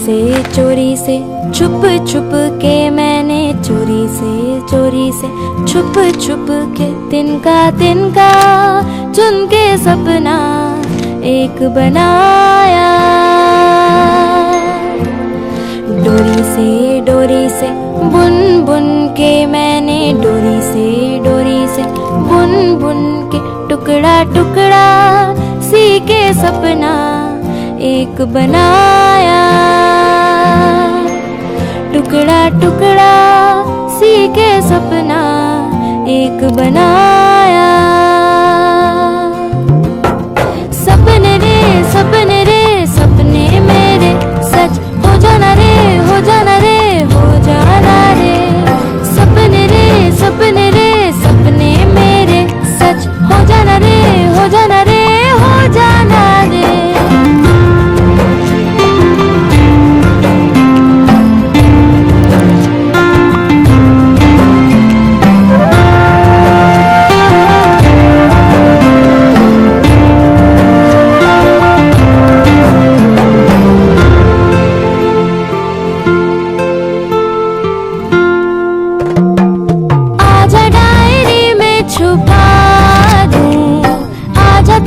चोरी से छुप छुप के मैंने चोरी से छुप छुप के तिनका चुन के सपना एक बनाया। डोरी से बुन बुन के मैंने डोरी से बुन बुन के टुकड़ा टुकड़ा सी के सपना एक बनाया। टुकड़ा टुकड़ा सी के सपना एक बनाया। सपने रे सपने मेरे सच हो जाना रे हो जाना रे हो जाना रे। सपने रे सपने मेरे सच हो जाना रे हो जाना रे हो जाना रे।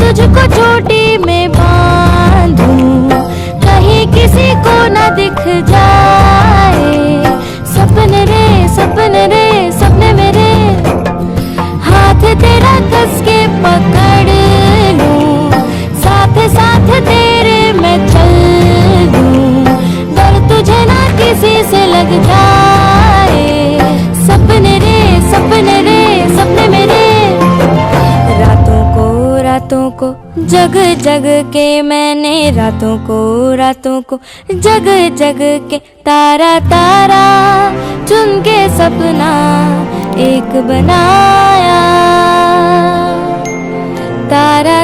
तुझको चोटी में बांधूं कहीं किसी को न दिख जाए। सपने सपने मेरे हाथ तेरा कस के पकड़ लूं साथ साथ तेरे मैं चल दूं डर तुझे ना किसी से लग जाए। सपने सपने मेरे रातों को जग जग के मैंने रातों को जग जग के तारा चुन के सपना एक बनाया। तारा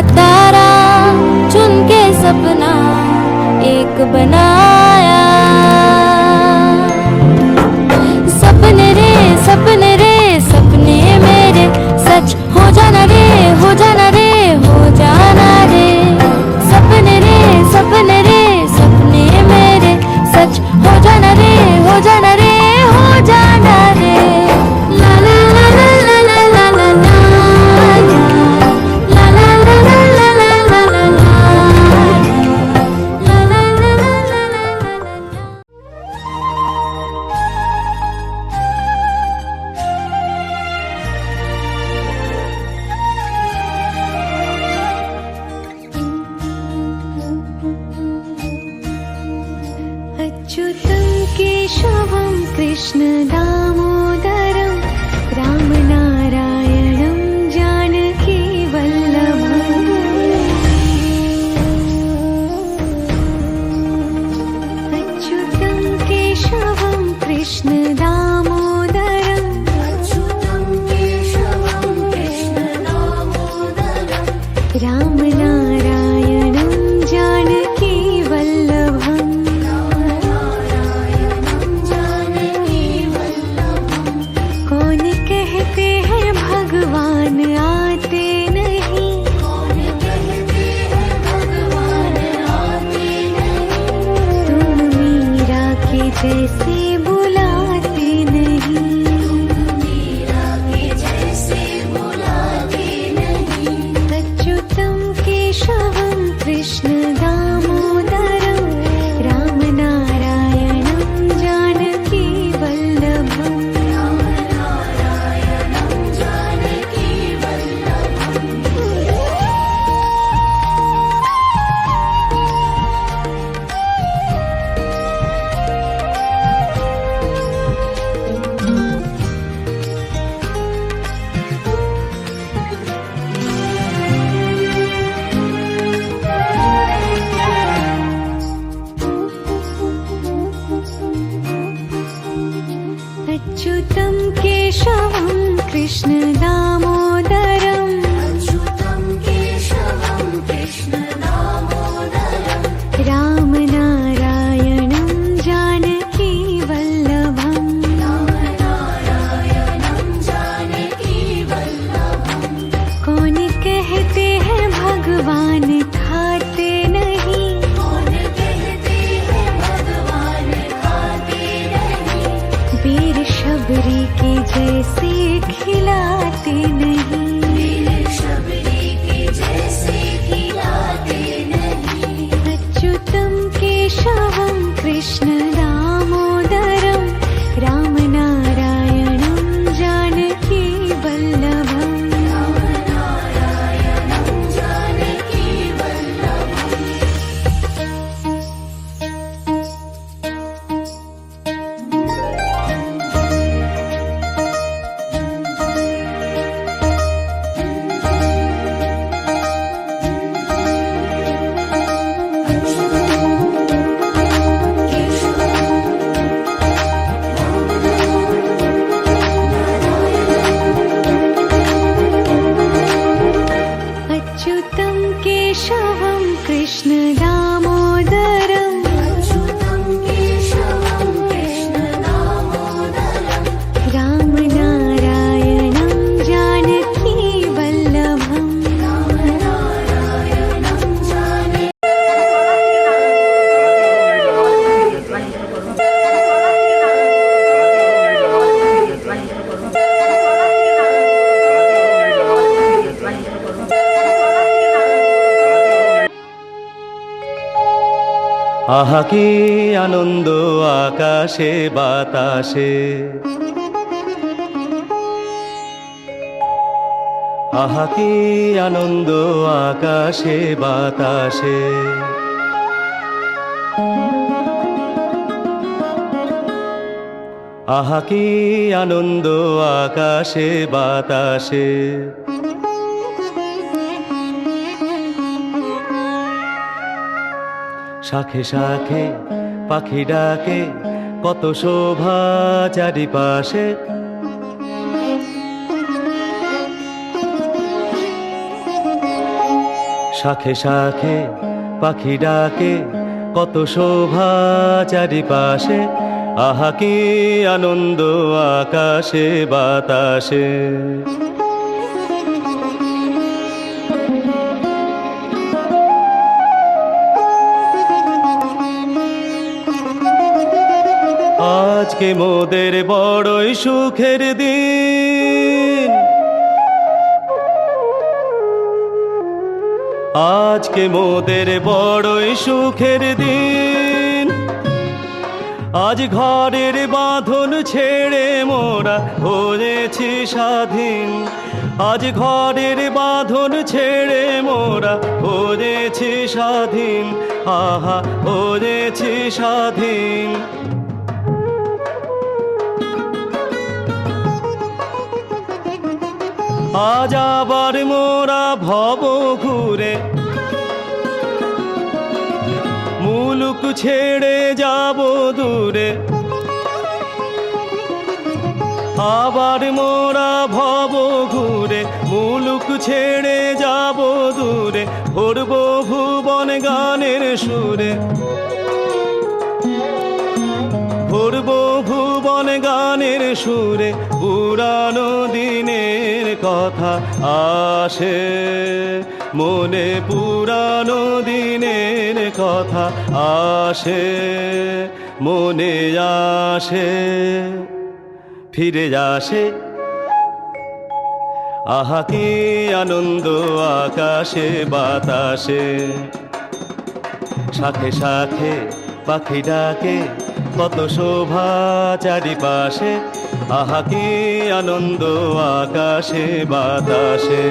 चुन के सपना एक बनाया। सपने मेरे सच हो जाना रे हो जाना रे हो जाना रे। सपने मेरे सच हो जाना रे हो जाना रे हो जाना रे। ला ला ला ला ला ला ला ला ला ला ला ला ला ला अच्युतं केशवं कृष्ण दामोदरं रामनारायणं जानकी वल्लभम्। अच्युतं केशवं कृष्ण दामोदरं रामनारायणं जानकी वल्लभम्। कौन कहते हैं भगवान आते नहीं। तुम मीरा के जैसे बुलाते नहीं। अच्युतं केशवं कृष्ण दामोदरं रामनारायणं जानकी वल्लभम्। अच्युतं केशवं कृष्ण दामोदरं रामनारायणं जानकी वल्लभम्। कौन कहते हैं भगवान खाते नहीं। खिलाते नहीं, मेरे शबरी के जैसे खिलाते नहीं। अच्युतं केशवं कृष्ण दामोदरं राम नारायणं जानकी वल्लभम्। नारायणं जानकी वल्लभम्। अच्युतं केशवं कृष्ण दामोदरं अच्युतं केशवं कृष्ण दामोदरम्। राम नारायणं जानकी वल्लभम्। नारायणं जानकी আহা কি আনন্দ আকাশে বাতাসে, আহা কি আনন্দ আকাশে বাতাসে। আহা কি আনন্দ আকাশে বাতাসে। শাখে শাখে পাখি ডাকে, কত শোভা চারিপাশে। শাখে শাখে পাখি ডাকে, কত শোভা চারিপাশে। আহা কি আনন্দ আকাশে বাতাসে। আজকে মোদের বড়ই সুখের দিন, আজকে মোদের বড়ই সুখের দিন। আজ ঘরের বাঁধন ছেড়ে মোরা হয়েছি স্বাধীন। আজ ঘরের বাঁধন ছেড়ে মোরা হয়েছি স্বাধীন। আহা হয়েছি স্বাধীন। আজ আবার মোরা ভব ঘুরে মুলুক ছেড়ে যাব দূরে। আবার মোরা ভব ঘুরে মুলুক ছেড়ে যাব দূরে। ভরব ভুবন গানের সুরে, ভরব ভুবন গানের সুরে। পুরানো দিনের কথা আসে মনে, পুরানো দিনের কথা আসে মনে আসে, ফিরে আসে। আহা কি আনন্দ আকাশে বাতাসে। শাখে শাখে পাখি ডাকে, কত শোভা চারিপাশে। আহা কি আনন্দ আকাশে বাতাসে।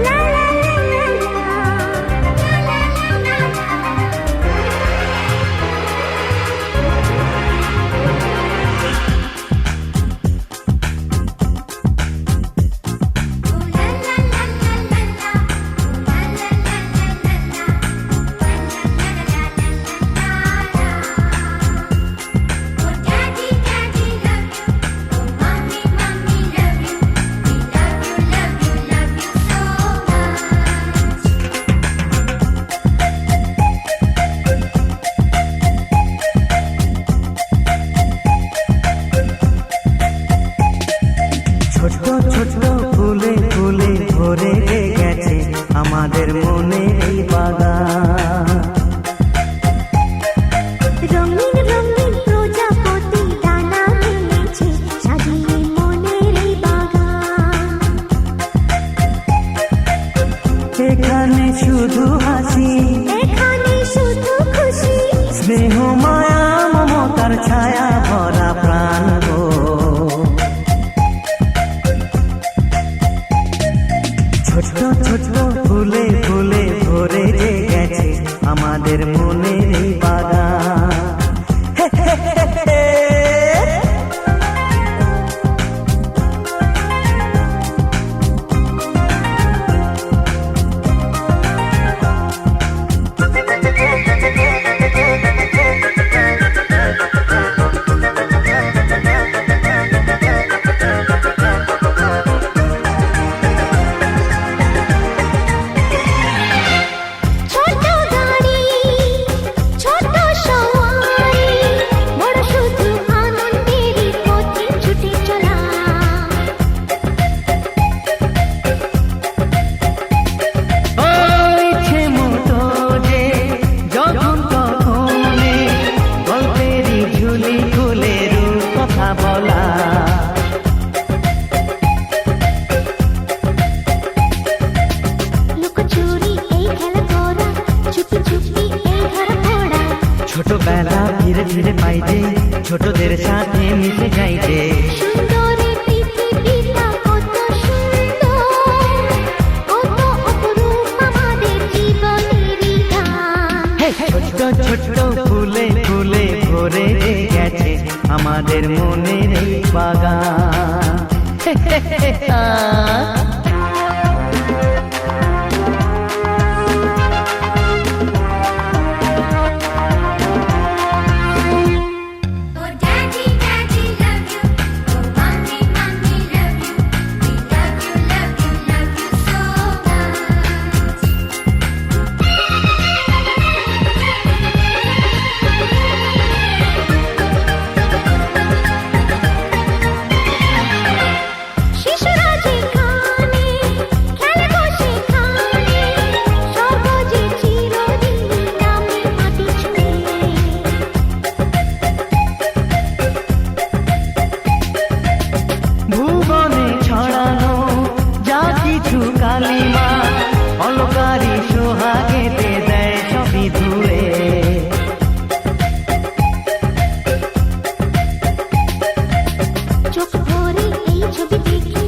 la la la la la la আমাদের মনে এই বাগান। রঙিন রঙিন প্রজাপতি ডানা মেলেছে সাজিয়ে মনের এই বাগান। এখানে শুধু হাসি, এখানে শুধু খুশি, স্নেহ মায়া মমতার ছায়া ভরা প্রাণ গো। ছোট ছোট ফুলে ফুলে ভরে যে গেছে আমাদের মনে এই বাগান। হে হে হে হে। ছোট গাড়ি ছোট সওয়ারি, বড় শুধু আনন্দেরই পথে ছুটে চলা। ইচ্ছে মতো যে যখন তখনে গল্পেরই ঝুলি খুলে রূপ কথা বলা। লুকোচুরি এই খেলা করা, চুপি চুপি এই ধরা পড়া। ছোটবেলা ধীরে ধীরে পাই যে ছোটদের সাথে মিশে যাই যে। সুন্দরী পৃথিবীটা কত সুন্দর, কত অপরূপ আমাদের জীবনেরই গান। ছোট ছোট ফুলে ফুলে ভরে যে গেছে আমাদের মনের এই বাগান। Oh daddy daddy love you, oh mommy mommy love you, we love you love you love you so much. শিশুরা যেখানে খেলবো সেখানে, স্বর্গ যে চিরদিন নামে মাটি ছুঁয়ে। ভুবনে ছড়ানো যা কিছু কালিমা অলকারি সোহাগেতে দেয় সবই ধুয়ে। চোখ ভরে এই ছবি দেখি,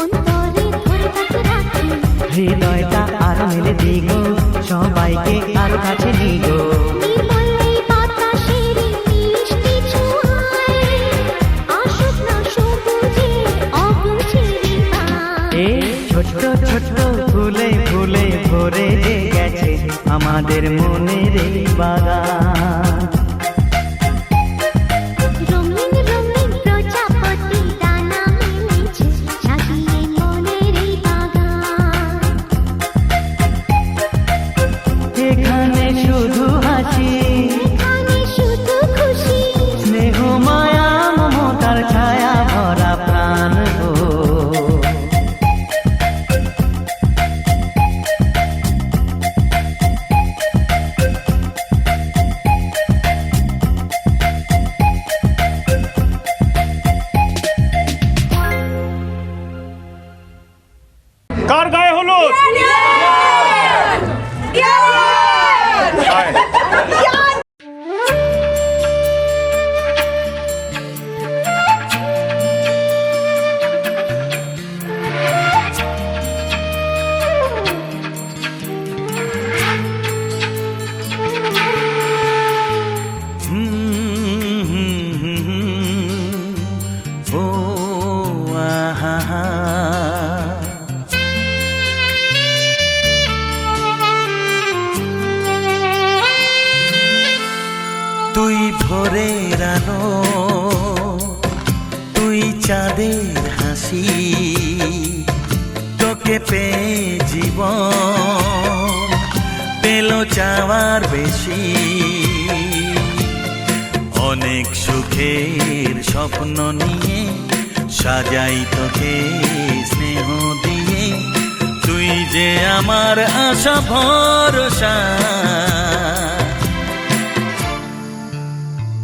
অন্তরে ধরে তাকে রাখি। হৃদয়টা আরো মেলে দিগো সবাইকে আরো কাছে নিগো। নির্মল এই বাতাসের মিষ্টি ছোঁয়ায়, আসুক না সবুজে অগুনছিরি পায়। এই ছোট ছোট ফুলে ফুলে ভরে যে গেছে আমাদের মনের এই বাগান। রঙিন রঙিন প্রজাপতি ডানা মেলেছে সাজিয়ে মনের এই বাগান। এখানে শুধু হাসি, এখানে শুধু খুশি, স্নেহ মায়া মমতার ছায়া ভরা প্রাণ গো। কার গায়ে হলুদ? ও আহা, তুই ভোরের আলো, তুই চাঁদের হাসি, তোকে পেয়ে জীবন পেল চাওয়ার বেশি। অনেক সুখের স্বপ্ন নিয়ে সাজাই তোকে স্নেহ দিয়ে, তুই তুই যে আমার আশা ভরসা,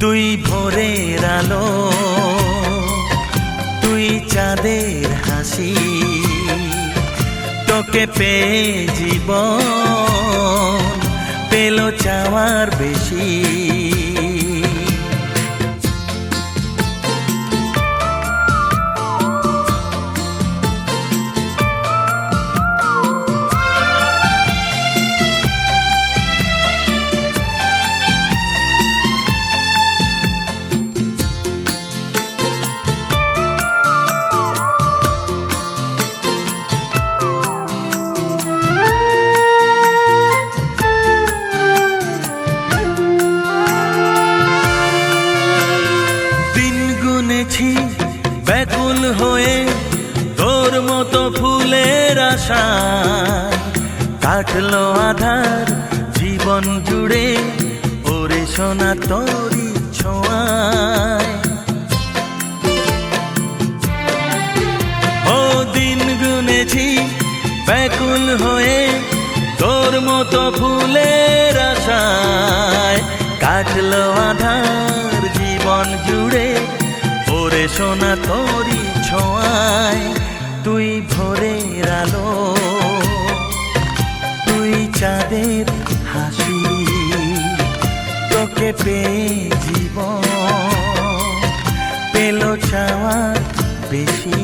তুই ভোরের আলো, তুই চাঁদের হাসি, তোকে পেয়ে জীবন পেল চাওয়ার বেশি। ব্যাকুল হয়ে তোর মতো ফুলের আশা, কাটলো আধার জীবন জুড়ে ওরে সোনা তোরি ছোঁয়ায়। ও দিন গুনেছি ব্যাকুল হয়ে তোর মতো ফুলের আশায়, কাটলো আধার জীবন জুড়ে ওরে সোনা তোরি ছোঁয়ায়। তুই ভোরের আলো, তুই চাঁদের হাসি, তোকে পেয়ে জীবন পেল চাওয়ার বেশি।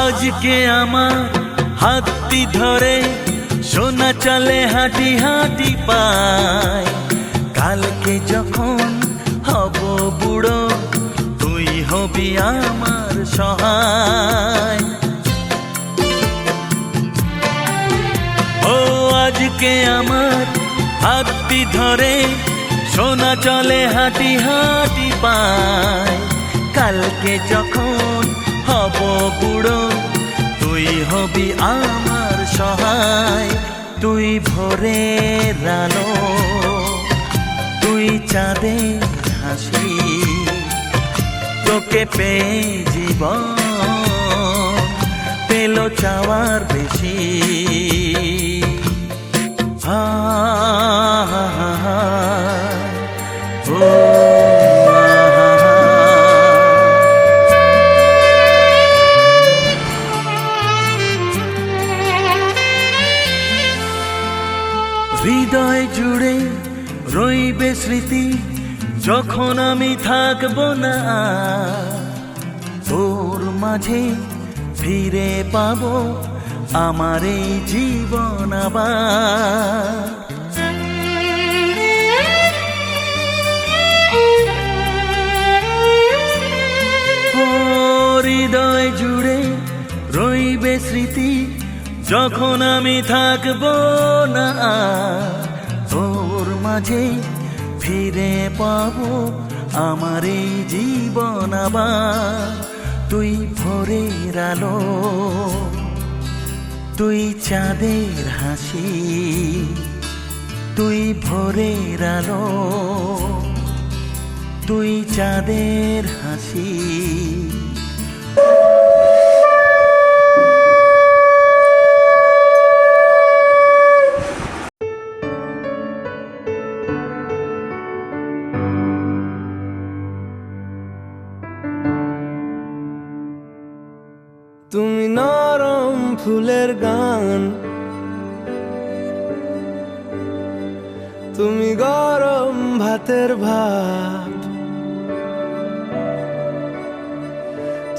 আজকে আমার হাতটি ধরে সোনা চলে হাঁটি হাঁটি পায়, কালকে যখন হব বুড়ো তুই হবি আমার সহায়। ও আজকে আমার হাতটি ধরে সোনা চলে হাঁটি হাঁটি পায়, কালকে যখন হব বুড়ো তুই হবি আমার সহায়। তুই ভোরের আলো, তুই চাঁদের হাসি, তোকে পেয়ে জীবন পেল চাওয়ার বেশি। হা হা হা হা ও হৃদয় জুড়ে রইবে স্মৃতি যখন আমি থাকবো না, তোর মাঝে ফিরে পাবো আমার এই জীবন আবার। হৃদয় জুড়ে রইবে স্মৃতি যখন আমি থাকবো না, তোর মাঝে ফিরে পাবো আমার এই জীবন আবার। তুই ভোরের আলো, তুই চাঁদের হাসি, তুই ভোরের আলো, তুই চাঁদের হাসি। তুমি নরম ফুলের গান, তুমি গরম ভাতের ভাত,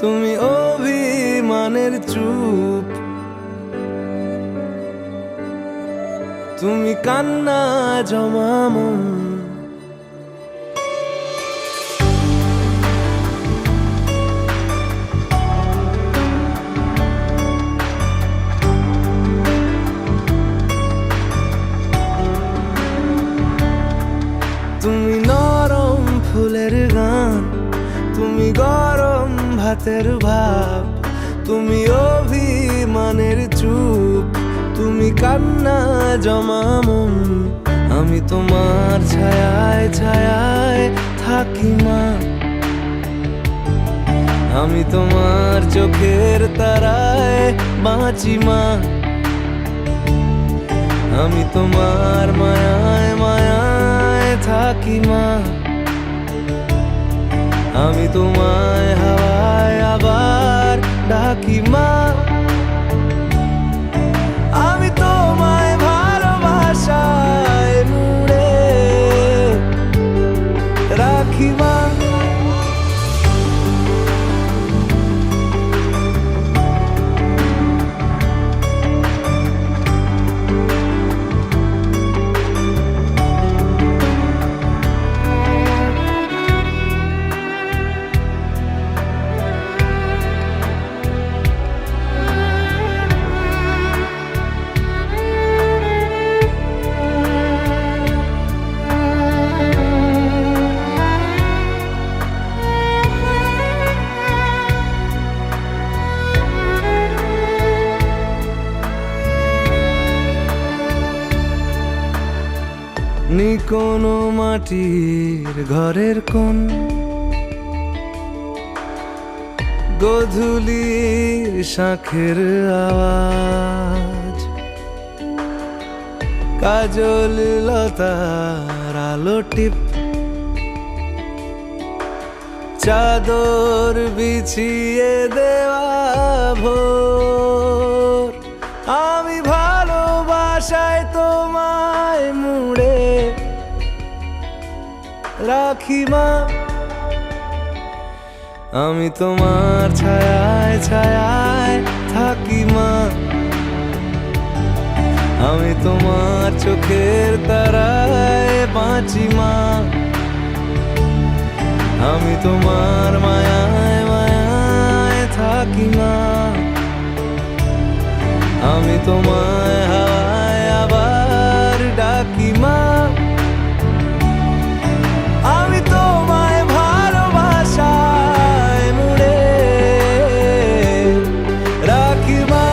তুমি অভিমানের চুপ, তুমি কান্না জমা মন। ভাতের ভাব, তুমি অভিমানের চুপ, তুমি কান্না জমা মন, আমি তোমার ছায়ায় ছায়ায় থাকি মা, আমি তোমার চোখের তারায় বাঁচি মা, আমি তোমার মায়ায় মায়ায় থাকি মা, আমি তোমায় হাওয়ায় আবার ডাকি মা, আমি তোমায় ভালোবাসায় মুড়ে রাখি মা। নি কোনো মাটির ঘরের কোন গধূলির শাঁখের আওয়াজ, কাজল লতার আলো টিপ, চাদর বিছিয়ে দেওয়া ভোর, আমি ভালোবাসায় তোমায় মুড়ে রাখি মা, আমি তোমার ছায়ায় ছায়ায় থাকি মা, আমি তোমার চোখের তারায় বাঁচি মা, আমি তোমার মায়ায় মায়ায় থাকি মা, আমি তোমায় হাওয়ায় আবার ডাকি মা, আমি তোমায় ভালোবাসায় মুড়ে রাখি মা।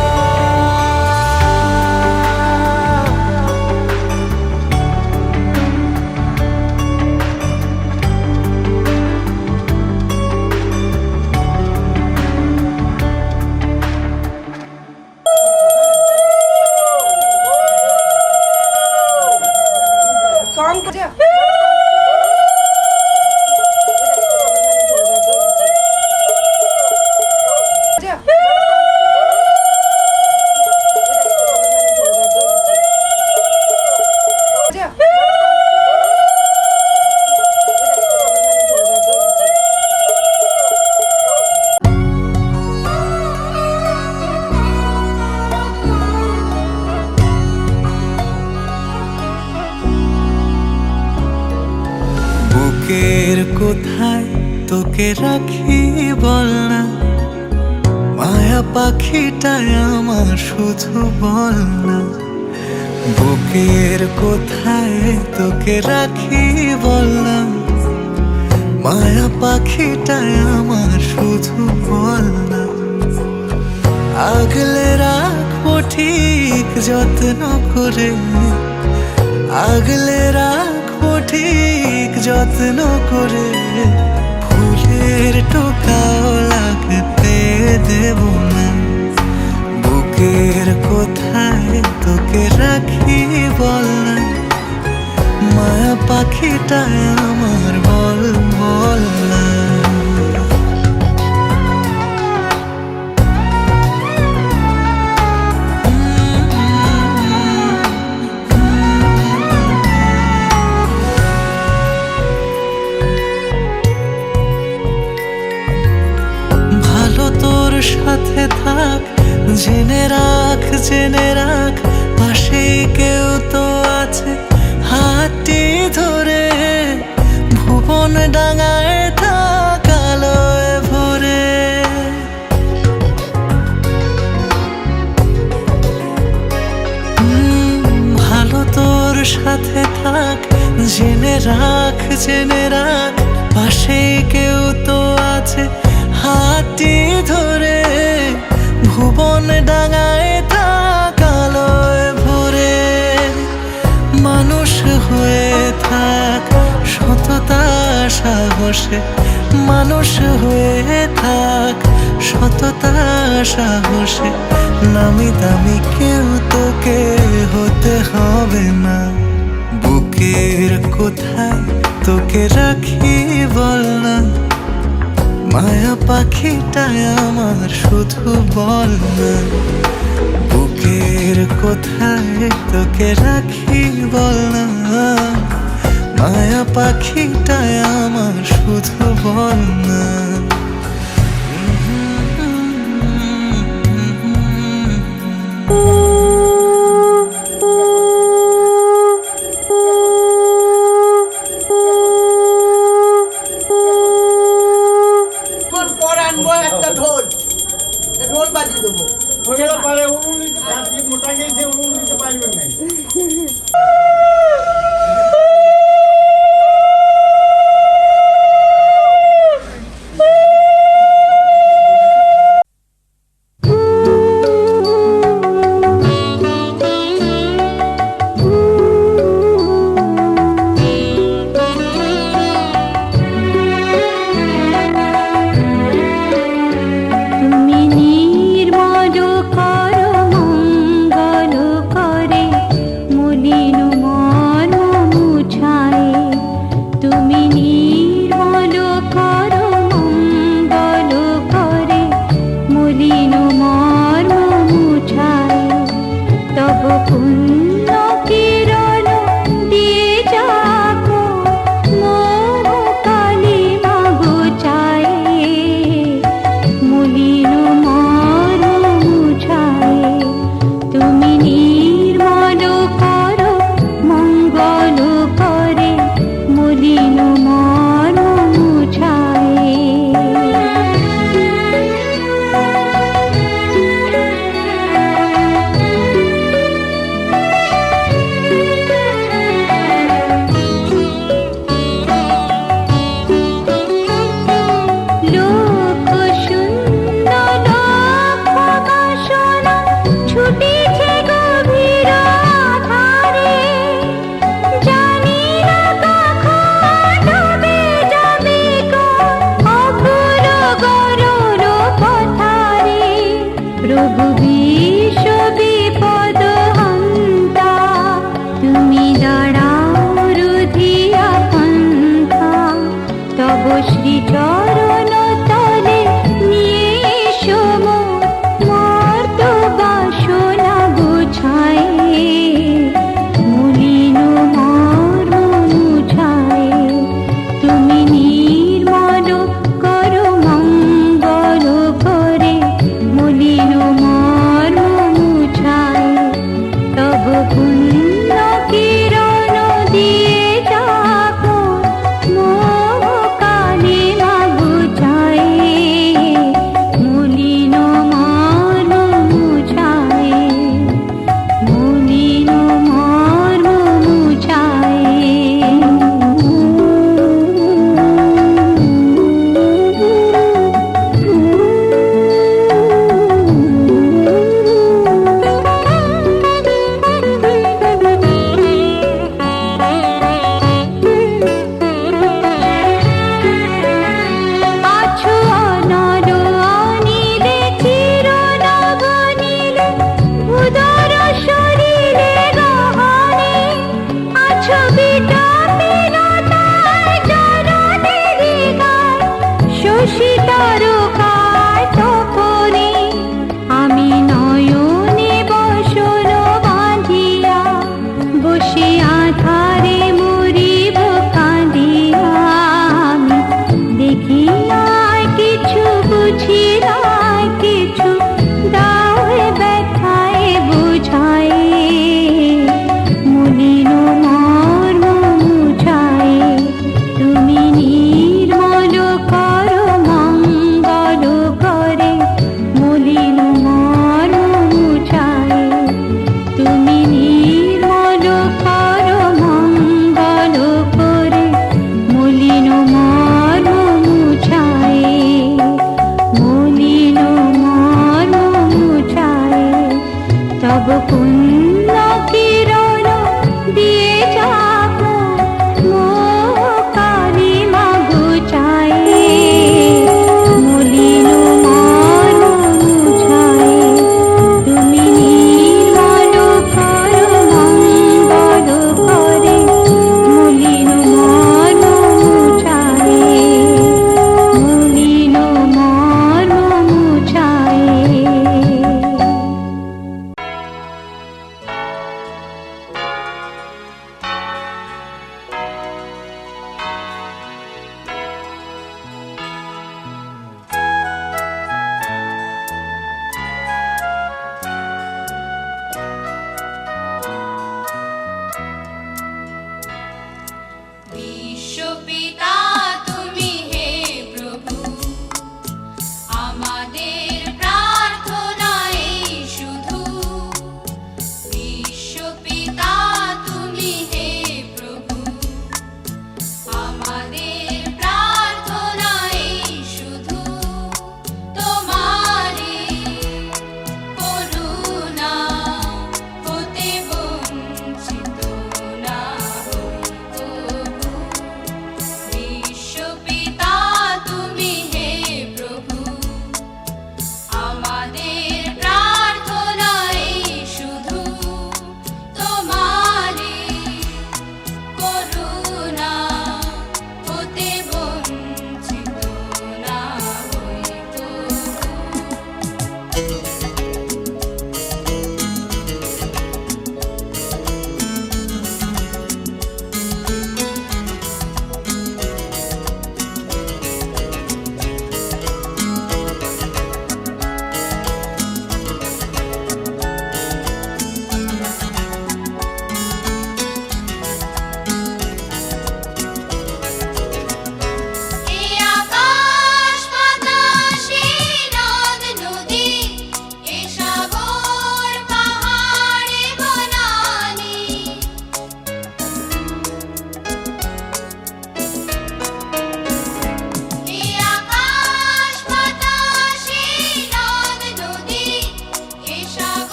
বুকের কোথায় তোকে রাখি বল না, মায়া পাখিটায় আমার শুধু বল না, বুকের কোথায় তোকে রাখি বল না, মায়া পাখিটায় আমার শুধু বল না, আগলে রাখবো ঠিক যত্ন করে, আগলে রাখবো ঠিক যত্ন করে, ফুলের টোকাও লাগতে দেব না, বুকের কোথায় তোকে রাখি বল না, মায়া পাখিটায় আমার বল বল না। সাথে থাক, জেনে রাখ জেনে রাখ, পাশেই কেউ তো আছে হাতটি ধরে, ভুবন ডাঙায় থাক আলোয় ভরে, ভালো তোর সাথে থাক, জেনে রাখ জেনে রাখ, পাশেই কেউ তো আছে হাতটি ধরে ভুবন ডাঙায় থাকালয় ভরে মানুষ হয়ে থাক সততা সাহসে, মানুষ হয়ে থাক সততা সাহসে। নামি দামি কেউ তোকে হতে হবে না, বুকের কোথায় তোকে রাখি বল না, মায়া পাখিটায় আমার শুধু বল না, বুকের কোথায় তোকে রাখি বল না, মায়া পাখিটায় আমার শুধু বল না। পর আনবো একটা ঢোল, ঢোল বাজিয়ে দেবো। মোটা গেছে উনুন দিতে পারবেন না। তুমি নির্মল কর মঙ্গল করে মলিন মন মুছায়ে, তুমি নির্মল কর মঙ্গল করে মলিন মন মুছায়ে, তব পুণ্য কিরণ দিয়ে যাকো মোহ কালিমা ঘুচায়ে, মলিন মন মুছায়ে, তুমি নির্মল কর মঙ্গল করে মলিন মন মুছায়ে। লোক শূন্য লোক বাসনা ছুটিছে গভীর আধারে, জানি না কখন ডুবে যাবে কোন অকুল গরল পথারে। প্রভু বিশ্ব বিপদ হন্তা, তুমি দাঁড়াও রুধিয়া পন্থা, তব শ্রীচরণ তলে নিয়ে এসো মোর মর্ত বাসনা গুছায়ে, মলিন মর্ম মুছায়ে, তুমি নির্মল কর মঙ্গল করে মলিন মর্ম মুছায়ে, তব পুণ্য কিরণ দিয়ে যাকো মোহ কালিমা ঘুচায়ে, মলিন মর্ম মুছায়ে, মলিন মর্ম মুছায়ে। আছো অনল অনিলে চির নবনীলে উদর শরীরে গহনে, আছো বিটপিলতায় জননীর গায় শশী তারকায় তপনে, আমি নয়নে বসন বাঁধিয়া বসে আধারে মরিব কাঁদিয়া, আমি দেখি নাই কিছু বুঝি নাই কিছু, দাও হে ব্যথায় বুঝায়ে, মলিন মর্ম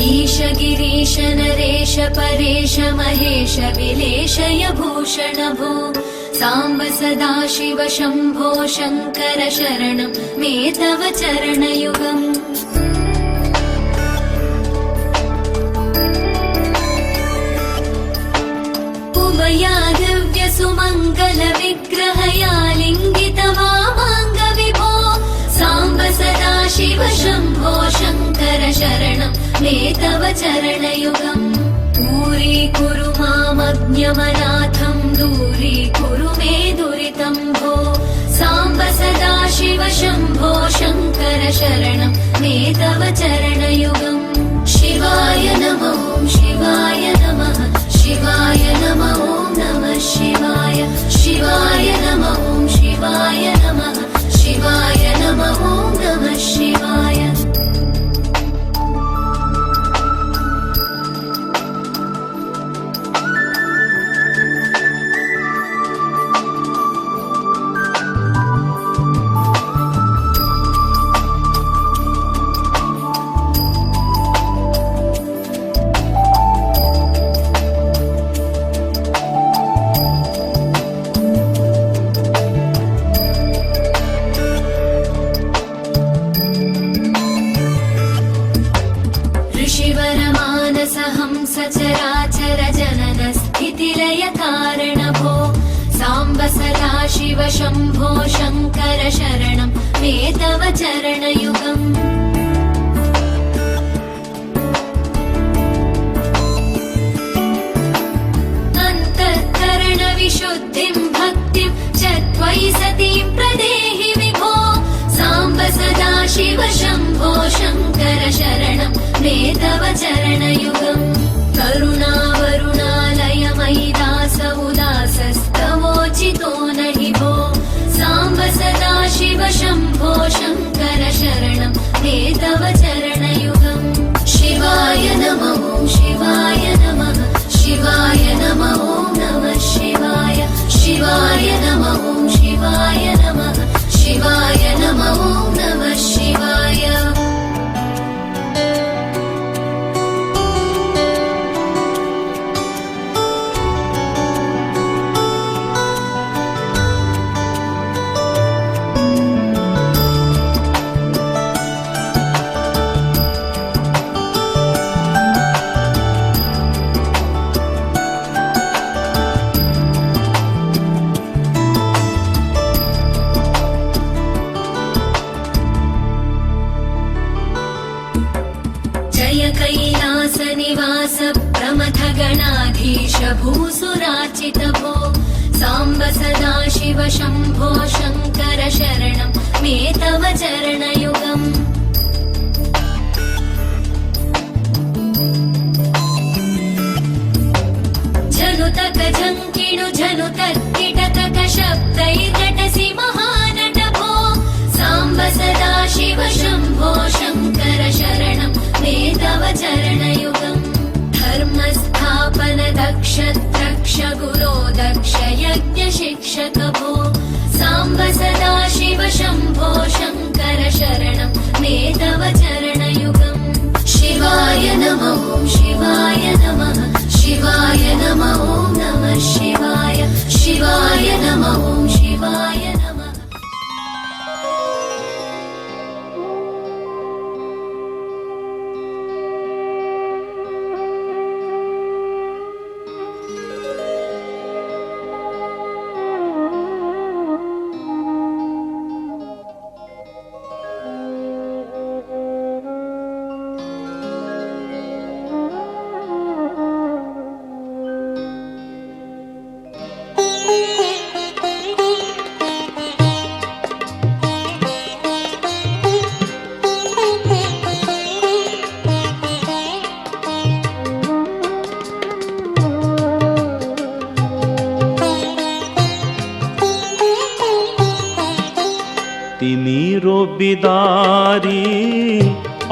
ईश गिरीश नरेश परेश महेश विलेशय भूषण भो साम्ब सदा शिव शम्भो शङ्कर शरणं मे तव चरणयुगम् उमया दिव्य सुमङ्गल विग्रहया लिङ्गित वामाङ्ग विभो साम्ब सदा शिव शम्भो शङ्कर शरणं मे तव चरणयुगम् दूरीकुरु मामज्ञमनाथं दूरीकुरु मे दुरितं भो साम्ब सदा शिव शम्भो शङ्कर शरणं मे तव चरणयुगम् शिवाय नमो शिवाय नमः शिवाय नमो नमः शिवाय शिवाय नमो शिवाय नमः शिवाय नमो नमः शिवाय सचराचर जनन स्थितिलय कारण भो साम्ब सदा शिव शम्भो शङ्कर शरणं मे तव चरणयुगम् अन्तःकरण विशुद्धिं भक्तिं च त्वयि सतीं प्रदेहि विभो साम्ब सदा शिव शम्भो शङ्कर शरणं मे तव चरणयुगम् करुणावरुणालय मयि दास उदासस्तवोचितो नहि भो साम्ब सदा शिव शम्भो शङ्कर शरणं मे तव चरणयुगम् शिवाय नमो शिवाय नमः शिवाय नमो नमः शिवाय शिवाय नमो शिवाय नमः शिवाय नमो नमः शिवाय कैलासनिवास प्रमथ गणाधीश भूसुराचित भो साम्ब सदा शिव शम्भो शङ्कर शरणं मे तव चरणयुगम् झनुतक झङ्किणु झनुतक्किटकक शब्दैर्नटसि महानट भो साम्ब सदा शिव शम्भो शङ्कर शरणं मे तव चरणयुगम् धर्मस्थापन दक्ष द्रक्ष गुरो दक्ष यज्ञ शिक्षक भो साम्ब सदा शिव शम्भो शङ्कर शरणं मे तव चरणयुगम् शिवाय नमो शिवाय नमः शिवाय नमो नमः शिवाय शिवाय नमो शिवाय नमः বিদারি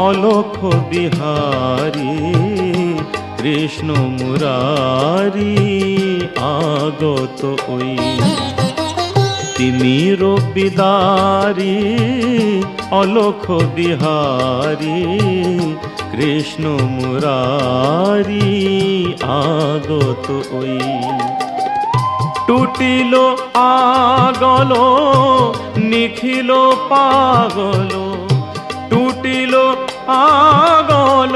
অলোক বিহারী কৃষ্ণ মুরারি আগত ওই তিনি রবিদারি অলোক বিহারী কৃষ্ণ মুরারি আগত ওই। টুটিল আগল নিখিল পাগল, টুটিল আগল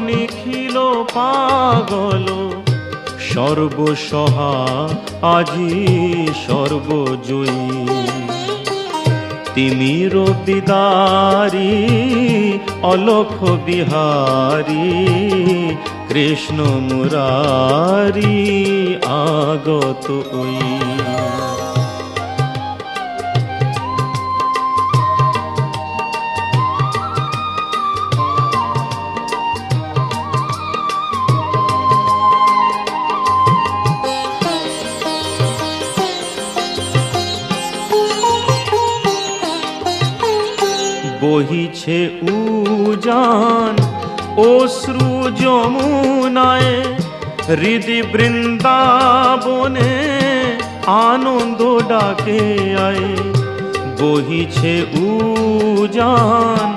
নিখিল পাগল, সর্বসহা আজি সর্বজয়ী। তিমির বিদারি অলখ বিহারী, কৃষ্ণ মুরারি আগত ওই। বহিছে উজান অশ্রু যমুনায়, হৃদি বৃন্দাবনে আনন্দ ডাকে আয়। বহিছে উজান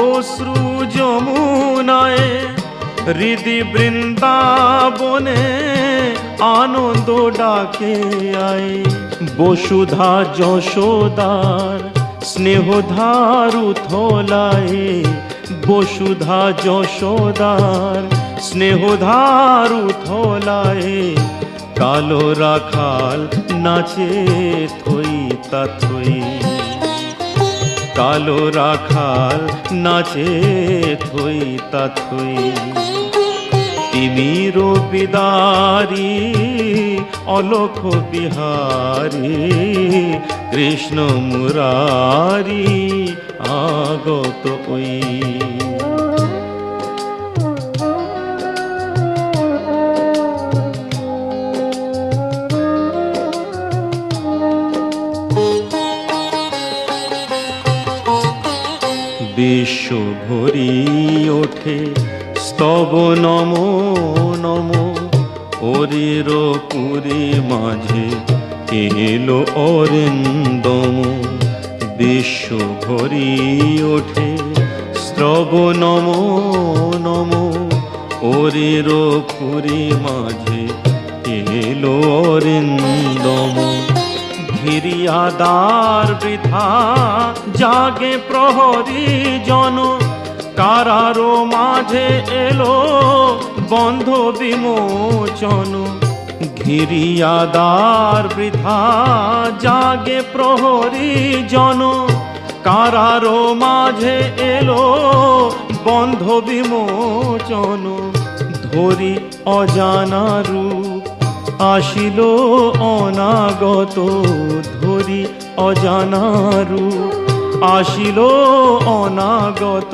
অশ্রু যমুনায়, হৃদি বৃন্দাবনে আনন্দ ডাকে আয়। বসুধা যশোদার স্নেহধারু থলায়, বসুধা যশোদার স্নেহধারু থলায়, কালো রাখাল নাচে থই তা থই। কালো রাখাল নাচে থই তা থই। তিমির বিদারি অলখ বিহারী, কৃষ্ণ মুরারি আগত ওই। বিশ্ব ভরি ওঠে স্তব নমো নমো, ওরের পুরী মাঝে এলো অরিন্দম। বিশ্ব ভরি ওঠে স্তব নমো নমো, ওরের পুরী মাঝে এলো অরিন্দম। ঘিরিয়াদার বৃথা জাগে প্রহরী জন, কারারো মাঝে এলো বন্ধ বিমোচন। ঘিরিয়াদার বৃথা জাগে প্রহরী জন, কারারো মাঝে এলো বন্ধ বিমোচন। ধরি অজানা রূপ আসিল অনাগত, ধরি অজানা রূপ আসিল অনাগত।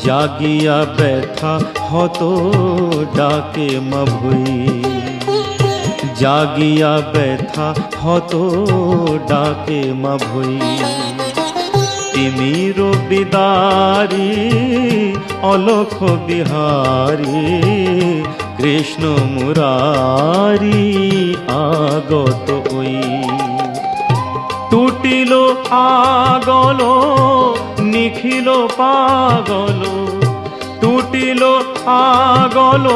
জাগিয়া ব্যথা হত ডাকে মভুই, জাগিয়া ব্যথা হত ডাকে মভুই। তিমির বিদারি অলখ বিহারী, কৃষ্ণ মুরারি আগত ওই। টুটিল আগল নিখিল পাগল, টুটিল আগল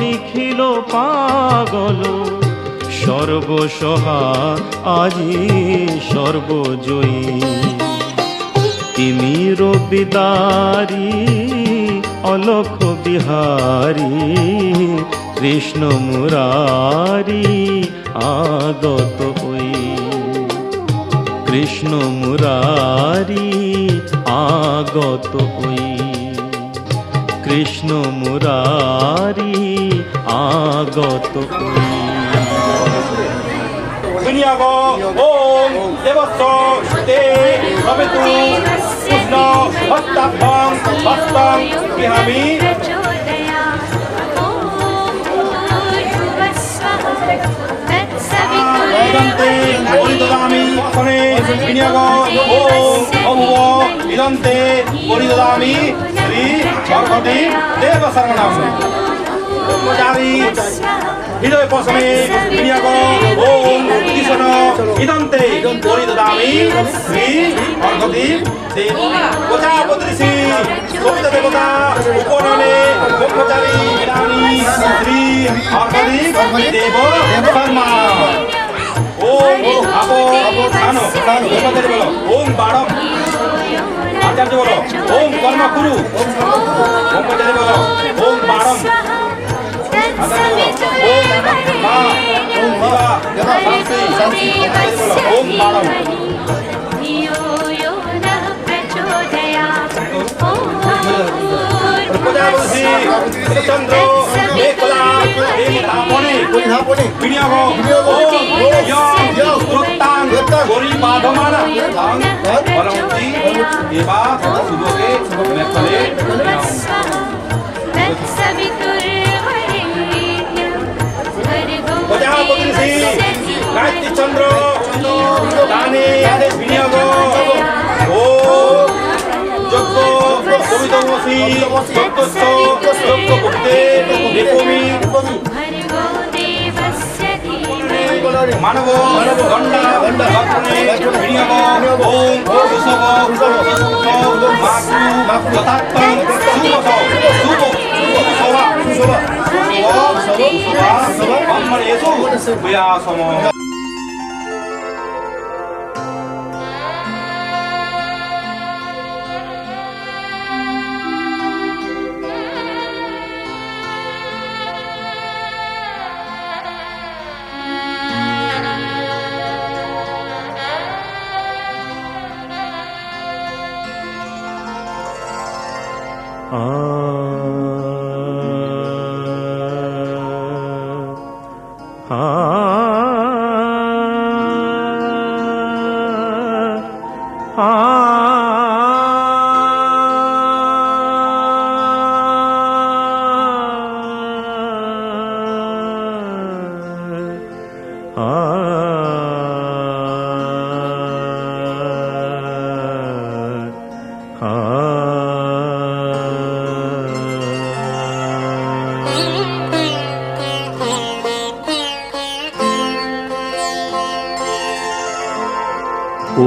নিখিল পাগল, সর্বসহা আজি সর্বজয়ী। তিমির বিদারি অলখ বিহারী, কৃষ্ণ মুরারি আগত ওই। কৃষ্ণ মুরারি আগত ওই, কৃষ্ণ মুরারি আগত ওই। বিনিয়োগ ওম দেবস্ব তে ভবেতু কৃষ্ণ ভক্তাভং ভক্তং বিহামি। ইদন্তে পরিদদামি আসনে বিনিয়োগ ওম অভুব ইদন্তে পরিদদামি শ্রী ভগবতী দেব শরণম। ব্রহ্মচারী হৃদয় পশমে বিনিয়োগ ওম কৃষ্ণ ইদন্তে পরিদদামি শ্রী অর্ঘদীপ প্রজাপতি কবিতা দেবতা উপনয়নে ব্রহ্মচারী বিরানী শ্রী অর্ঘদীপ দেব শর্মা ওম আপো স্থানো ব্রহ্মচারী বলো ওম বাড়ম আচার্য বলো ওম কর্মকুরু ব্রহ্মচারী বলো ওম বাড়ম আচার্য বলো ওম মা ওম দিবা শান্তি ব্রহ্মচারী বলো ওম বাড়ম প্রজাপতি চন্দ্র মেঘলা ধাপনে বিনিয়োগ ওম প্রত্যাং গরিবাধমানা বলমতি এবা শুভকে মেখলে প্রজাপতি গায়ত্রী চন্দ্র দানে বিনিয়োগ ও যজ্ঞ কবিতমসি যজ্ঞস্য যজ্ঞ করতে রেকমি মানব গন্ডা লক্ষ্মণে বিনিয়োগ ওম ঋষভ মাকু যথাত্মং সুবস শুভ শোভা ব্রহ্মণেষু বিয়াসম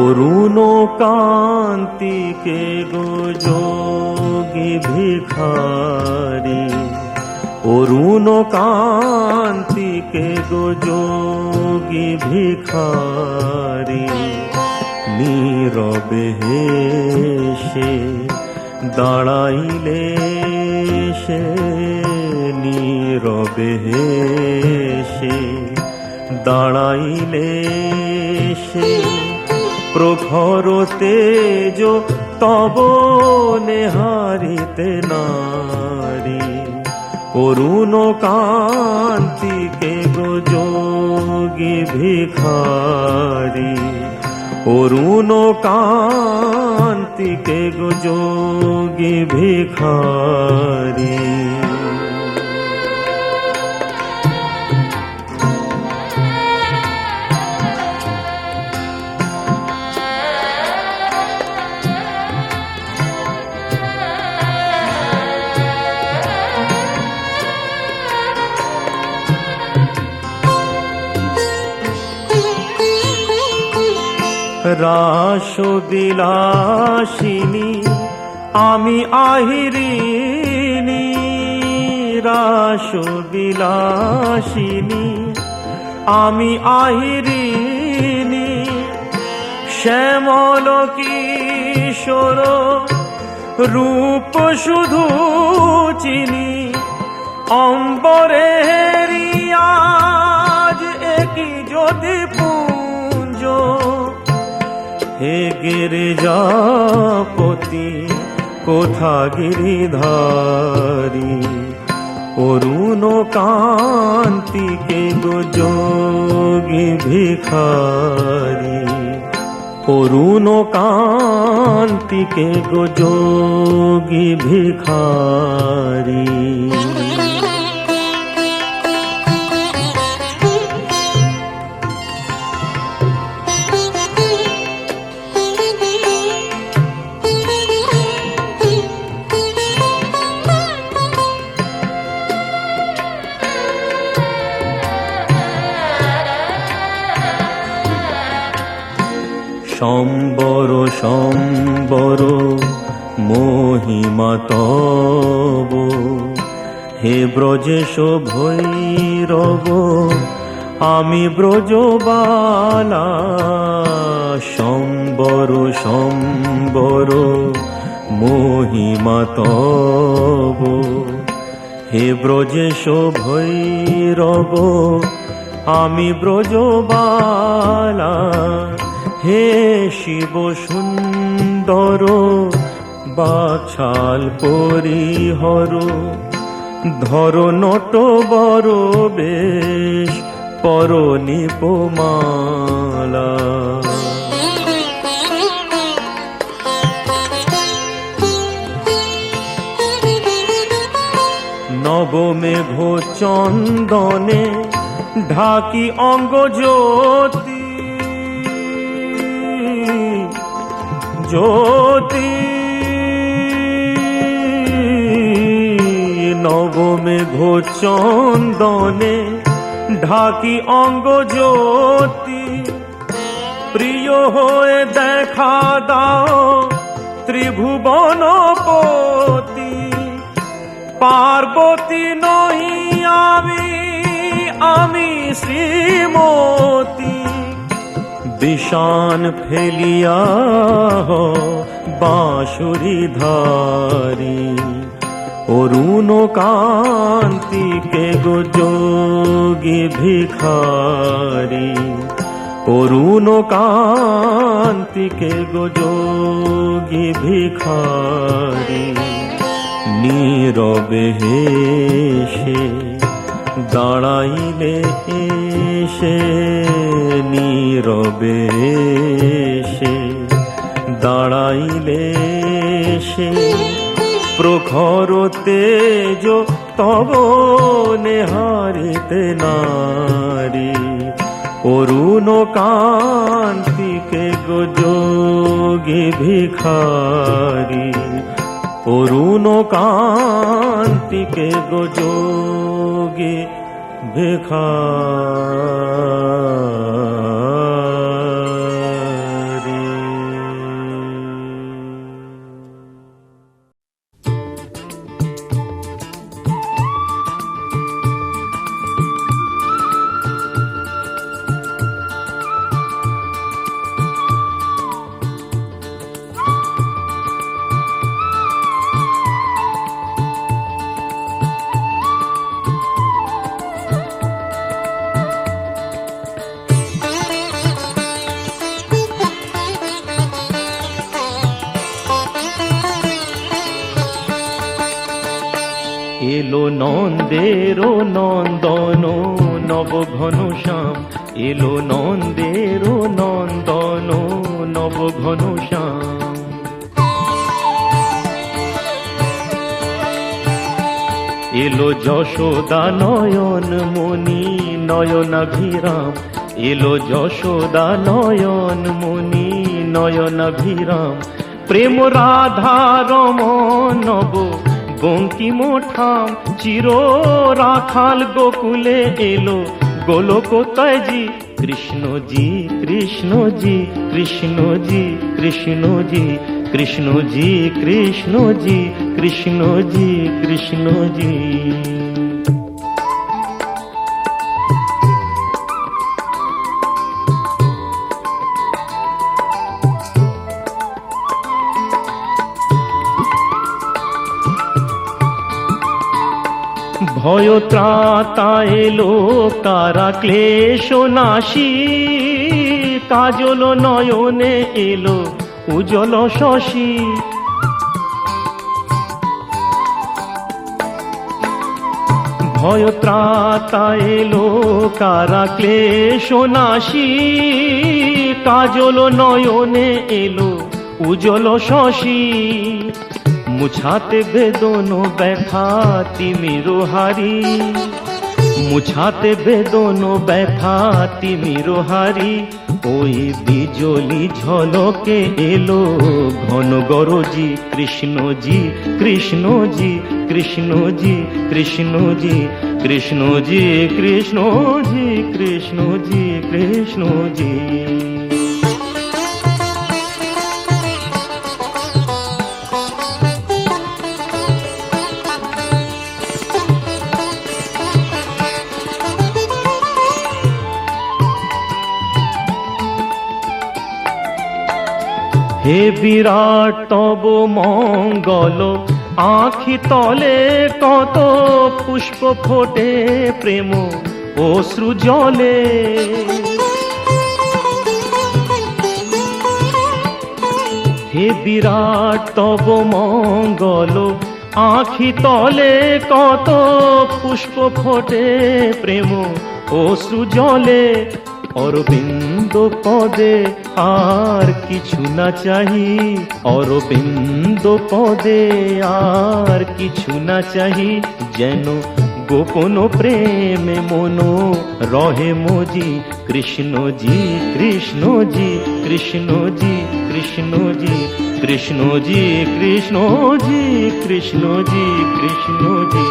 অরুণ কান্তিকে গো যোগী ভিখারি অরুণ কান্তিকে গো যোগী ভিখারি নীরবে হেসে দাঁড়াইলে সে নীরবে হেসে দাঁড়াইলে সে প্রখর তেজ তব নেহারিতে নারী অরুণ কান্তিকে গো যোগী ভিখারি অরুণ কান্তিকে গো যোগী ভিখারি রাস বিলাসিনী আমি আহিরিনী রাস বিলাসিনী আমি আহিরিনী শ্যামল কিশোর রূপ শুধু চিনি অম্বরে আজ একই যদি পুঞ্জ হে গিরিজাপতি কোথা গিরিধারী অরুণ কান্তিকে গো যোগী ভিখারি অরুণ কান্তিকে গো যোগী ভিখারি সম্বর সম্বর মহিমা তব, হে ব্রজেশ ভৈরব আমি ব্রজবালা। সম্বর সম্বর মহিমা তব, হে ব্রজেশ ভৈরব আমি ব্রজবালা। হে শিব সুন্দর বাছাল পরিহর, ধর নট বর বেশ পর নিপমালা। নবমেঘ চন্দনে ঢাকি অঙ্গ জ্যোতি, জ্যোতি নবমেঘ চন্দনে ঢাকি অঙ্গ জ্যোতি। প্রিয় হয়ে দেখা দাও ত্রিভুবনপতি, পার্বতী নই আমি শ্রীমতী। বিষান ফেলিয়া বাঁশুরি ধারি, অরুণ কান্তিকে গো যোগী ভিখারি। অরুণ কান্তিকে গো যোগী ভিখারি। নীরবে হেসে দাঁড়াইলে এসে, নীরবে এসে দাঁড়াইলে এসে। প্রখর তেজ তব নেহারিতে নারী, অরুণ কান্তিকে গো যোগী ভিখারি। অরুণ কান্তিকে গো যোগী ভিখারি। এলো নন্দের নন্দন নবঘন শ্যাম, এলো নন্দের নন্দন নবঘন শ্যাম। এলো যশোদা নয়ন মণি নয়নাভিরাম, এলো যশোদা নয়ন মণি নয়নাভিরাম। প্রেম রাধা রমণ নব বঙ্কিম ঠাম, চির রাখাল গোকুলে এলো গোলকতায়জি। কৃষ্ণজি কৃষ্ণজি কৃষ্ণজি কৃষ্ণজি কৃষ্ণজি কৃষ্ণজি কৃষ্ণজি কৃষ্ণজি। ভয় ত্রাতা এলো কারা ক্লেশ নাশী, কাজল নয়নে এলো উজ্জ্বল শশী। ভয় ত্রাতা এলো কারা ক্লেশ নাশী, কাজল নয়নে এলো উজ্জ্বল শশী। মুছাতে বেদন ব্যথা তিমির হারি, মুছাতে বেদন ব্যথা তিমির হারি। ওই বিজলি ঝলকে এলো ঘন গরজি। কৃষ্ণজি কৃষ্ণজি কৃষ্ণজি কৃষ্ণজি কৃষ্ণজি কৃষ্ণজি কৃষ্ণজি কৃষ্ণজি। হে বিরাট তব মঙ্গল আখি তলে কত পুষ্প ফোটে প্রেম অশ্রু জলে হে বিরাট তব মঙ্গল আখি তলে কত পুষ্প ফোটে প্রেম অশ্রু জলে অরবিন্দ পদে আর কিছু না চাহি অরবিন্দ পদে আর কিছু না চাহি যেন গোপন প্রেমে মনো রহে মোজি কৃষ্ণজি কৃষ্ণজি কৃষ্ণজি কৃষ্ণজি কৃষ্ণজি কৃষ্ণজি কৃষ্ণজি কৃষ্ণজি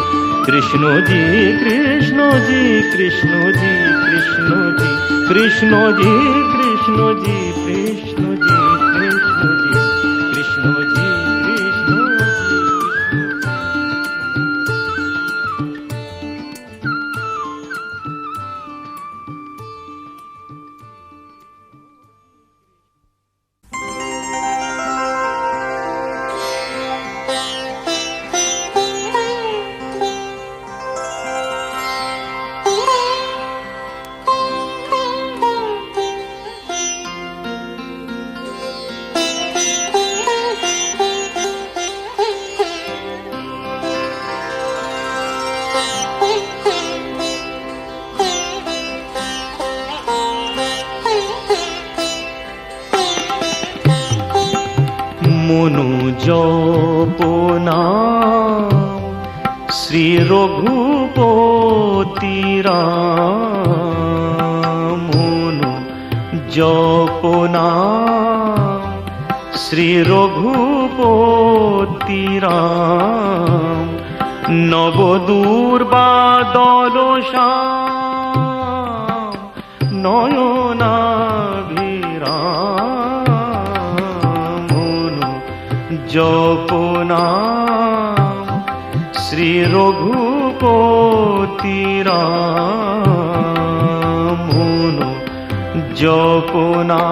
কৃষ্ণজি কৃষ্ণজি কৃষ্ণজি কৃষ্ণজি কৃষ্ণজি কৃষ্ণজি কৃষ্ণজি কৃষ্ণজি কৃষ্ণজি মনু জপনা শ্রী রঘুপতি রাম মনু জপনা শ্রী রঘুপতি রাম নবদূর্বাদল শ্যাম নয়নাভিরাম জপনা শ্রী রঘুপতি রাম জপনা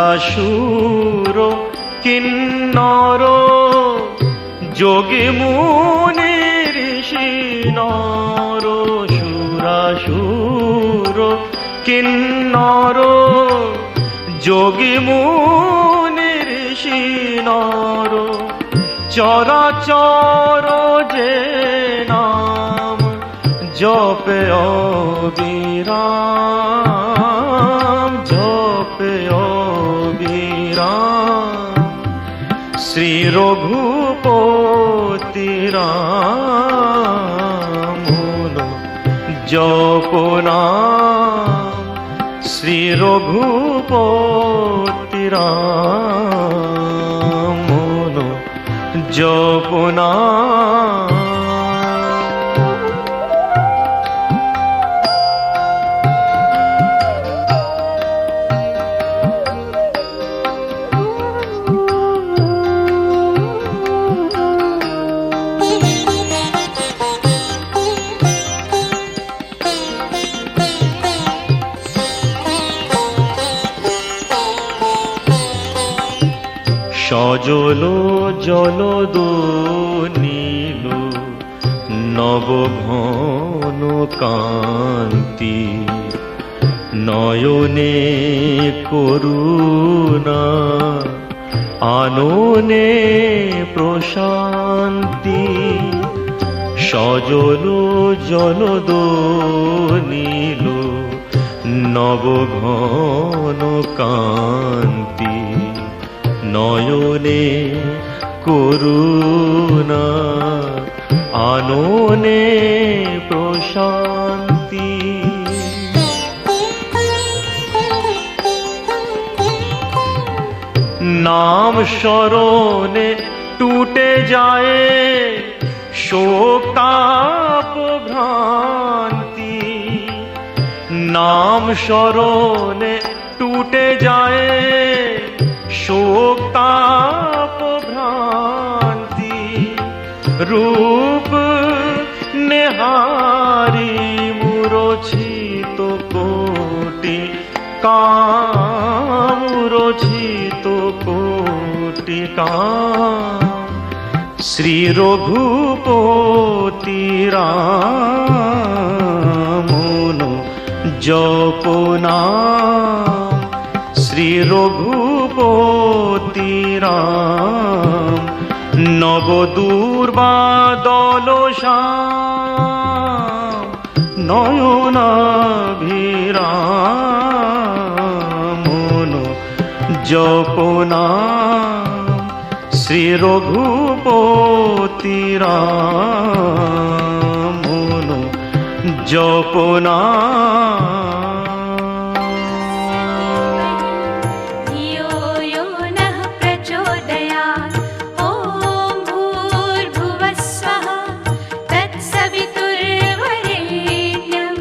সুরাসুর কিন্নর যোগী মুনি ঋষি নর সুরাসুর কিন্নর যোগী মুনি ঋষি নর চরাচর যে নাম জপে অবিরাম জপে অবিরাম শ্রী রঘুপতি রাম জপনা শ্রী রঘুপতি রাম জপনা সজল জলদ নীল নবঘন কান্তি নয়নে করুণা আননে প্রশান্তি সজল জলদ নীল নবঘন কান্তি নয়নে করুণা আননে প্রশান্তি নাম স্মরণে টুটে যায় শোক তাপ ভ্রান্তি नाम स्मरणे टूटे जाए शोक ताप भ्रांति रूप नेहारी मुरोचित कोटि काम मुरोचित कोटि काम श्री रघुपति राम जपना श्री रघुपति राम नव दुर्बादल श्याम नयनाभिराम जपना श्री रघुपति राम जपना धियो यो नः प्रचोदयात् ॐ भूर्भुवः स्वः तत्सवितुर्वरेण्यं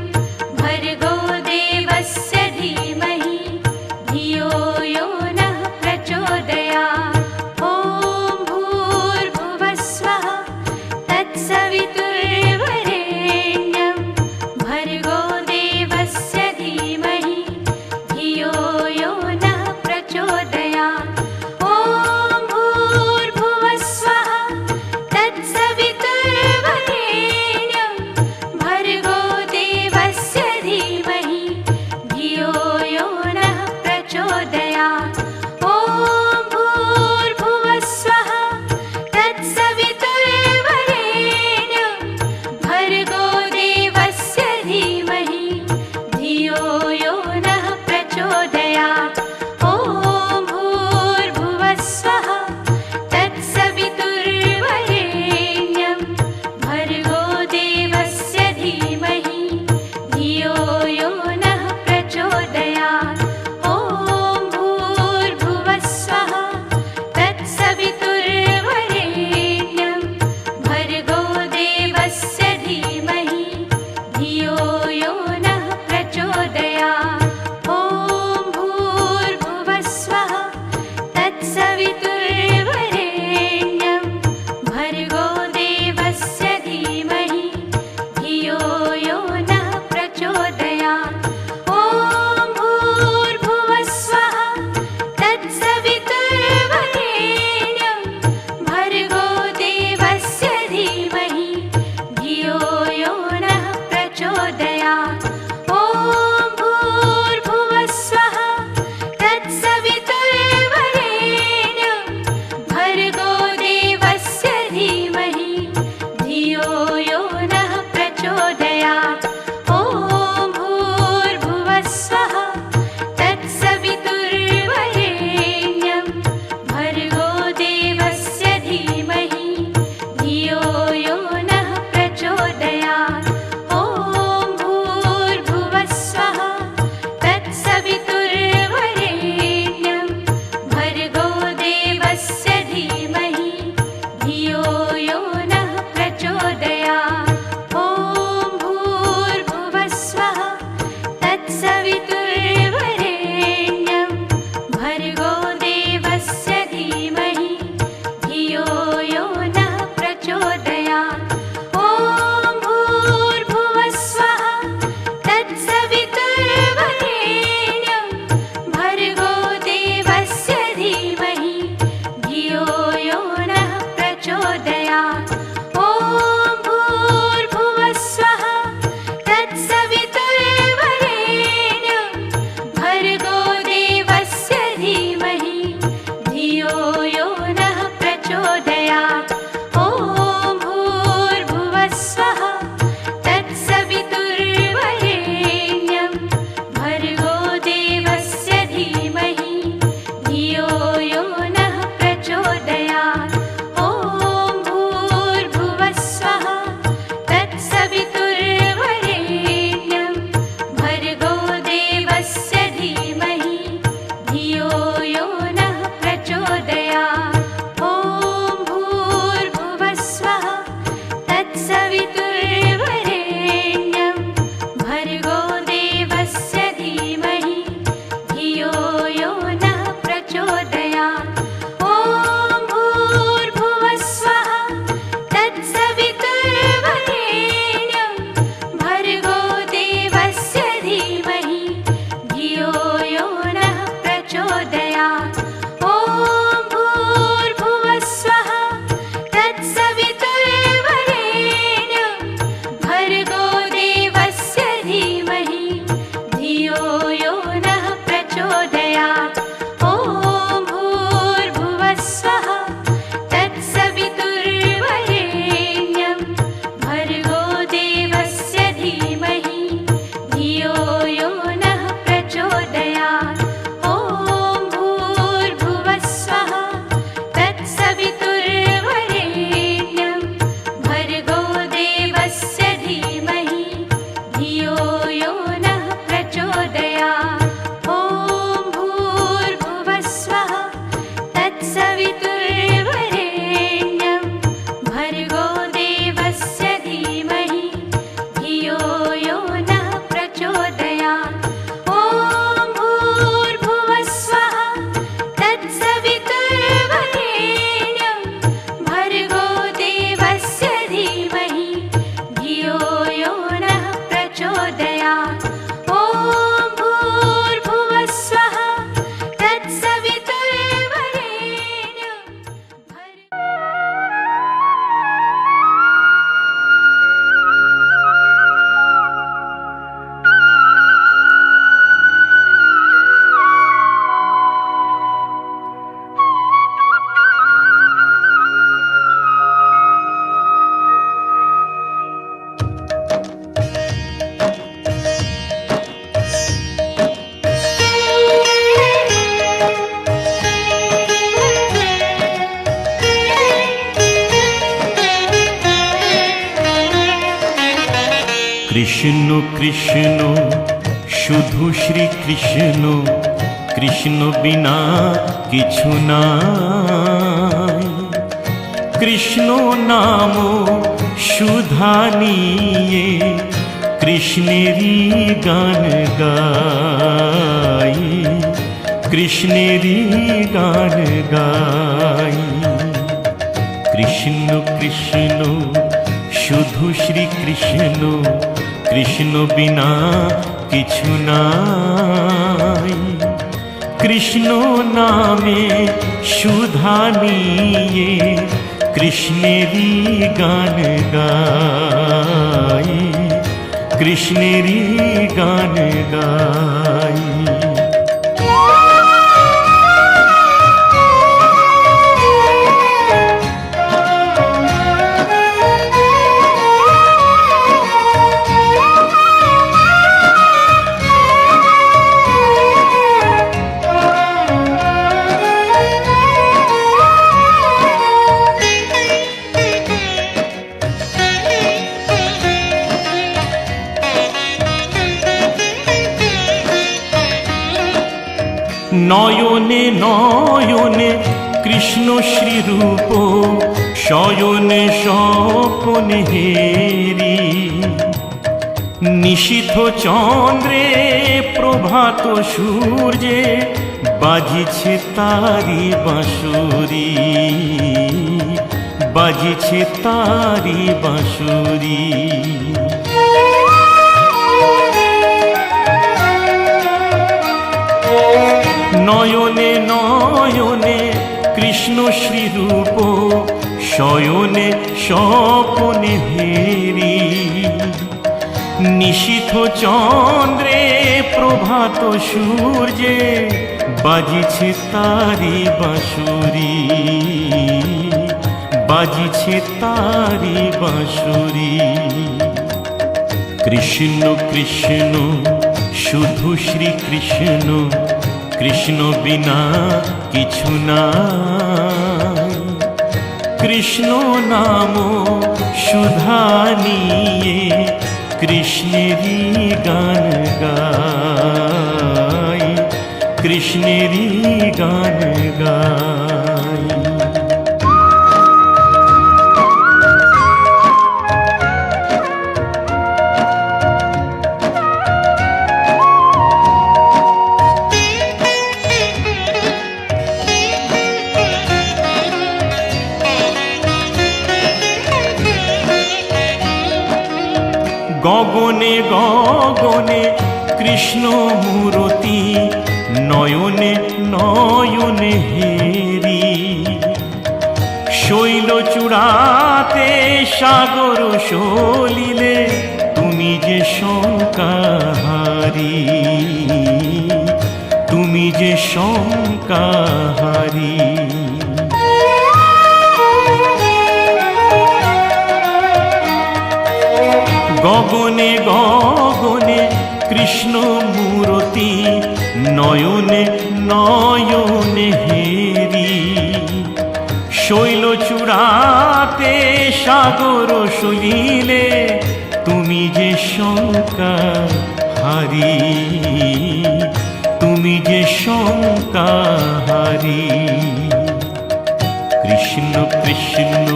भर्गो देवस्य धीमहि धियो यो नः प्रचोदयात् ॐ भूर्भुवः स्वः तत्सवितुर्वरेण्यं भर्गो देवस्य धीमहि धियो यो नः प्रचोदयात् ॐ भूर्भुवः स्वः तत्सवितुर्वरेण्यं भर्गो देवस्य धीमहि धियो यो नः प्रचोदयात् प्रचोदयात् ॐ भूर्भुवः स्वः तत्सवितुर्वरेण्यं भर्गो देवस्य धीमहि धियो यो नः प्रचोदयात् ॐ भूर्भुवः स्वः तत्सवितुर्वरेण्यं भर्गो देवस्य धीमहि धियो यो नः प्रचोदयात् ॐ भूर्भुवः स्वः तत्सवितुर्वरेण्यं भर्गो देवस्य धीमहि धियो यो नः प्रचोदयात् ॐ भूर्भुवः स्वः तत्सवितुर्वरेण्यं भर्गो देवस्य धीमहि धियो यो नः प्रचोदयात् ॐ भूर्भुवः स्वः तत्सवितुर्वरेण्यं भर्गो देवस्य धीमहि धियो यो नः प्रचोदयात् ॐ भूर्भुवः स्वः तत्सवितुर्वरेण्यं কৃষ্ণ কৃষ্ণ শুধু শ্রী কৃষ্ণ, কৃষ্ণ বিনা কিছু নাই। কৃষ্ণ নাম সুধা নিয়ে কৃষ্ণেরই গান গাই, কৃষ্ণেরই গান গাই। কৃষ্ণ কৃষ্ণ শুধু শ্রী কৃষ্ণ, কৃষ্ণ বিনা কিছু নাই। কৃষ্ণ নামে সুধা নিয়ে কৃষ্ণেরই গান গাই, কৃষ্ণেরই গান গাই। নয়নে নয়নে কৃষ্ণ শ্রীরূপ, শয়নে স্বপনে হেরি। নিশীথ চন্দ্রে প্রভাত সূর্যে বাজিছে তারি বাঁশুরি, বাজিছে তারি বাঁশুরি। নয়নে নয়নে কৃষ্ণ শ্রীরূপ, শয়নে স্বপনে হেরি। নিশীথ চন্দ্রে প্রভাত সূর্যে বাজিছে তারি বাঁশুরি, বাজিছে তারি বাঁশুরি। কৃষ্ণ কৃষ্ণ শুধু শ্রী কৃষ্ণ, কৃষ্ণ বিনা কিছু না। কৃষ্ণ নাম সুধা নিয়ে কৃষ্ণেরই গান গাই, কৃষ্ণেরই গান গাই। গগনে গগনে কৃষ্ণ মূরতি, নয়নে নয়নে হেরি শৈল চূড়াতে সাগর সলিলে তুমি যে শঙ্কাহারি, তুমি যে শঙ্কাহারি। গগনে গগনে কৃষ্ণ মূরতি নয়নে নয়নে হেরি শৈল চূড়াতে সাগর সলিলে তুমি যে শঙ্কাহারি, তুমি যে শঙ্কাহারি। কৃষ্ণ কৃষ্ণ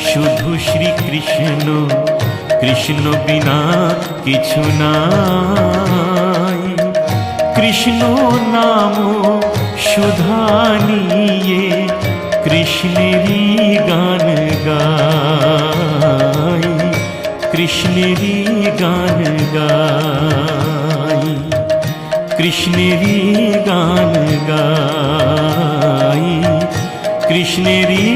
শুধু শ্রীকৃষ্ণ, কৃষ্ণ বিনা কিছু নাই। কৃষ্ণ নাম সুধা নিয়ে কৃষ্ণেরই গান গাই, কৃষ্ণেরই গান গাই, কৃষ্ণেরই গান গাই, কৃষ্ণেরই